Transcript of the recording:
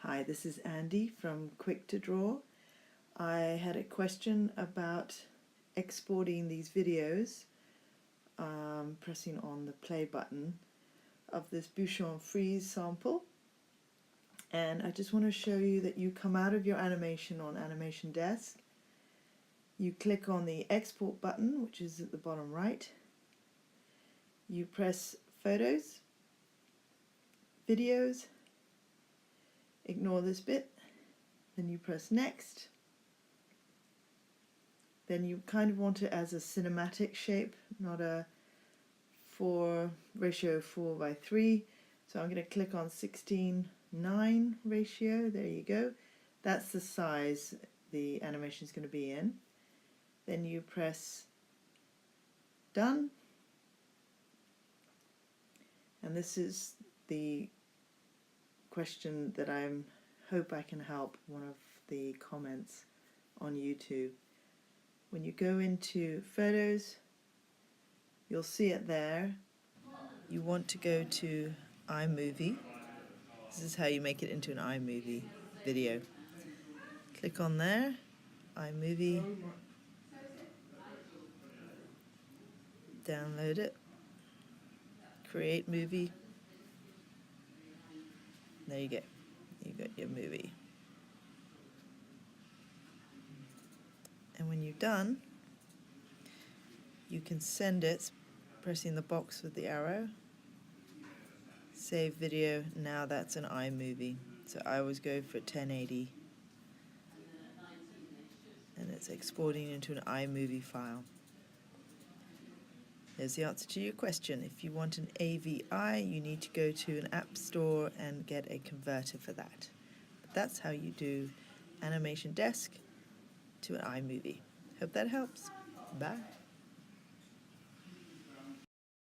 Hi, this is Andy from Quick to Draw. I had a question about exporting these videos, pressing on the play button of this Bouchon Freeze sample. And I just want to show you that you come out of your animation on Animation Desk. You click on the export button, which is at the bottom right. You press Photos, Videos, ignore this bit, then you press Next. Then you kind of want it as a cinematic shape, not a ratio 4:3. So I'm going to click on 16:9 ratio. There you go. That's the size the animation is going to be in. Then you press Done. And this is the question that I hope I can help one of the comments on YouTube. When you go into Photos, you'll see it there. You want to go to iMovie. This is how you make it into an iMovie video. Click on there, iMovie, download it, create movie. There you go. You got your movie. And when you're done, you can send it pressing the box with the arrow. Save video. Now that's an iMovie. So I always go for 1080. And it's exporting into an iMovie file. There's the answer to your question. If you want an AVI, you need to go to an app store and get a converter for that. But that's how you do Animation Desk to an iMovie. Hope that helps. Bye.